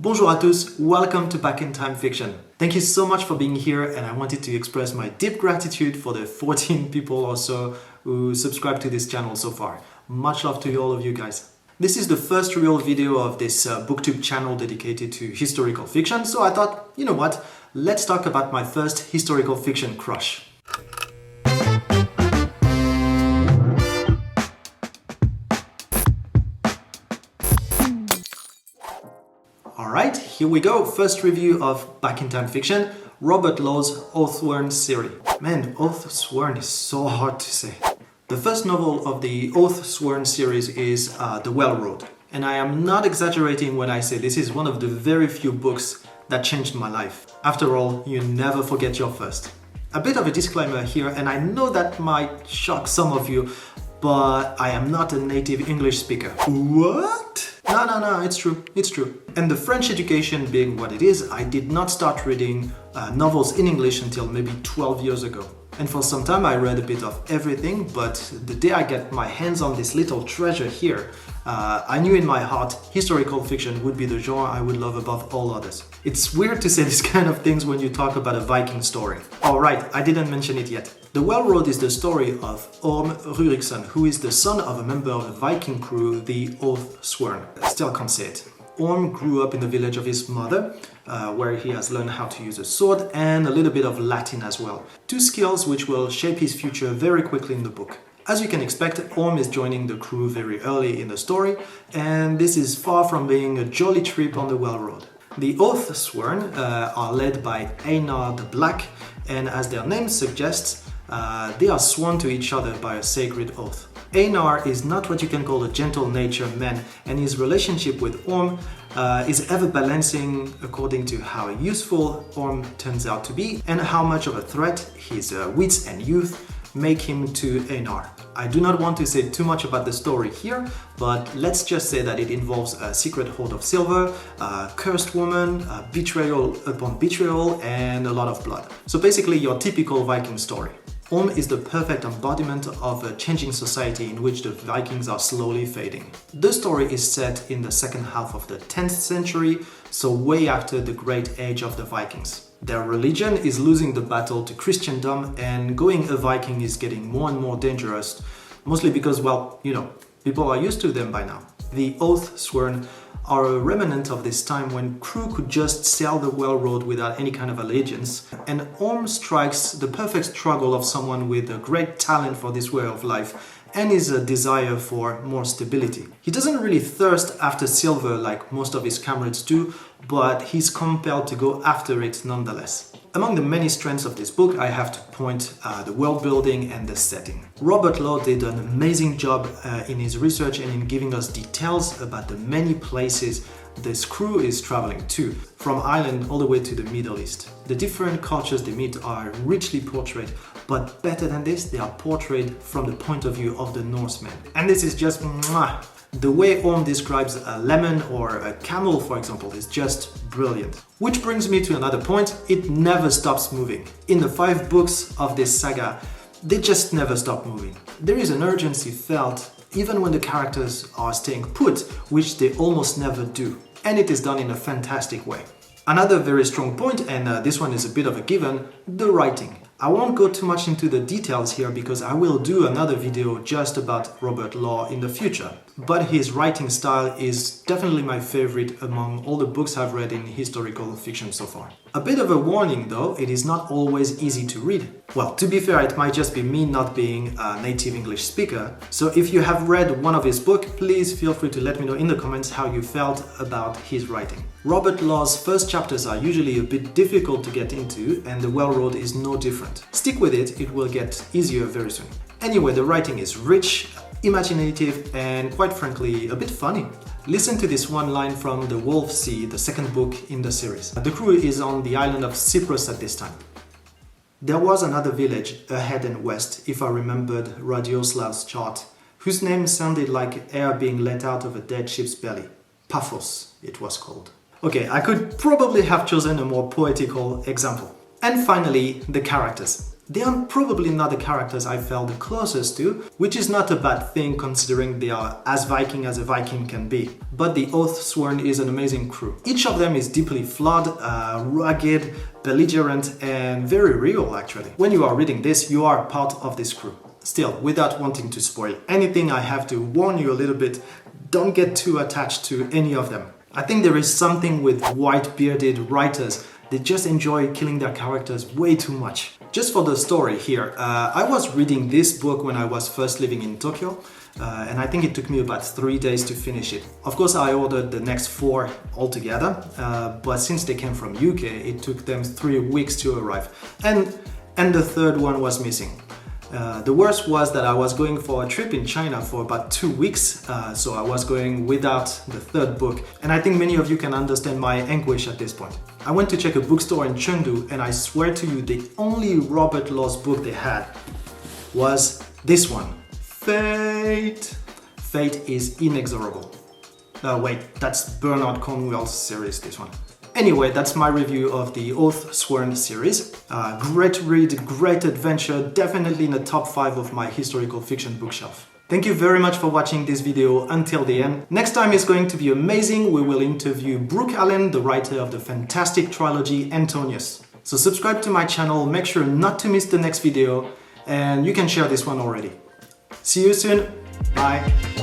Bonjour à tous, welcome to Back in Time Fiction. Thank you so much for being here, and I wanted to express my deep gratitude for the 14 people or so who subscribe to this channel so far. Much love to all of you guys. This is the first real video of this booktube channel dedicated to historical fiction, so I thought, you know what, let's talk about my first historical fiction crush. Alright, here we go. First review of Back in Time Fiction, Robert Law's Oathsworn series. Man, Oathsworn is so hard to say. The first novel of the Oathsworn series is The Well Road. And I am not exaggerating when I say this is one of the very few books that changed my life. After all, you never forget your first. A bit of a disclaimer here, and I know that might shock some of you, but I am not a native English speaker. What? No, it's true. And the French education being what it is, I did not start reading novels in English until maybe 12 years ago. And for some time I read a bit of everything, but the day I get my hands on this little treasure here, I knew in my heart historical fiction would be the genre I would love above all others. It's weird to say these kind of things when you talk about a Viking story. Alright, I didn't mention it yet. The Well Road is the story of Orm Ruriksson, who is the son of a member of the Viking crew, the Oathsworn. I still can't say it. Orm grew up in the village of his mother, where he has learned how to use a sword and a little bit of Latin as well. Two skills which will shape his future very quickly in the book. As you can expect, Orm is joining the crew very early in the story, and this is far from being a jolly trip on the Well Road. The Oathsworn are led by Einar the Black, and as their name suggests, they are sworn to each other by a sacred oath. Einar is not what you can call a gentle-natured man, and his relationship with Orm is ever balancing according to how useful Orm turns out to be and how much of a threat his wits and youth make him to Einar. I do not want to say too much about the story here, but let's just say that it involves a secret hoard of silver, a cursed woman, betrayal upon betrayal, and a lot of blood. So basically your typical Viking story. Orm is the perfect embodiment of a changing society in which the Vikings are slowly fading. The story is set in the second half of the 10th century, so way after the great age of the Vikings. Their religion is losing the battle to Christendom, and going a Viking is getting more and more dangerous, mostly because, well, you know, people are used to them by now. The Oathsworn are a remnant of this time when crew could just sail the Well Road without any kind of allegiance, and Orm strikes the perfect struggle of someone with a great talent for this way of life and his desire for more stability. He doesn't really thirst after silver like most of his comrades do, but he's compelled to go after it nonetheless. Among the many strengths of this book, I have to point the world building and the setting. Robert Law did an amazing job in his research and in giving us details about the many places this crew is traveling to, from Ireland all the way to the Middle East. The different cultures they meet are richly portrayed, but better than this, they are portrayed from the point of view of the Norsemen. And this is just mwah! The way Orm describes a lemon or a camel, for example, is just brilliant. Which brings me to another point, it never stops moving. In the 5 books of this saga, they just never stop moving. There is an urgency felt even when the characters are staying put, which they almost never do. And it is done in a fantastic way. Another very strong point, and this one is a bit of a given, the writing. I won't go too much into the details here because I will do another video just about Robert Law in the future. But his writing style is definitely my favorite among all the books I've read in historical fiction so far. A bit of a warning though, it is not always easy to read. Well, to be fair, it might just be me not being a native English speaker, so if you have read one of his books, please feel free to let me know in the comments how you felt about his writing. Robert Law's first chapters are usually a bit difficult to get into, and The Well Road is no different. Stick with it, it will get easier very soon. Anyway, the writing is rich, imaginative, and quite frankly, a bit funny. Listen to this one line from The Wolf Sea, the second book in the series. The crew is on the island of Cyprus at this time. There was another village ahead and west, if I remembered Radioslav's chart, whose name sounded like air being let out of a dead ship's belly. Paphos, it was called. Okay, I could probably have chosen a more poetical example. And finally, the characters. They are probably not the characters I felt the closest to, which is not a bad thing considering they are as Viking as a Viking can be. But the Oathsworn is an amazing crew. Each of them is deeply flawed, rugged, belligerent, and very real actually. When you are reading this, you are part of this crew. Still, without wanting to spoil anything, I have to warn you a little bit, don't get too attached to any of them. I think there is something with white-bearded writers. They just enjoy killing their characters way too much. Just for the story here, I was reading this book when I was first living in Tokyo, and I think it took me about 3 days to finish it. Of course, I ordered the next 4 altogether, but since they came from UK, it took them 3 weeks to arrive, and the third one was missing. The worst was that I was going for a trip in China for about 2 weeks, so I was going without the third book, and I think many of you can understand my anguish at this point. I went to check a bookstore in Chengdu, and I swear to you, the only Robert Law's book they had was this one, Fate. Fate is inexorable. Wait, that's Bernard Cornwell's series, this one. Anyway, that's my review of the Oathsworn series. Great read, great adventure, definitely in the top 5 of my historical fiction bookshelf. Thank you very much for watching this video until the end. Next time is going to be amazing. We will interview Brooke Allen, the writer of the fantastic trilogy Antonius. So subscribe to my channel, make sure not to miss the next video, and you can share this one already. See you soon, bye!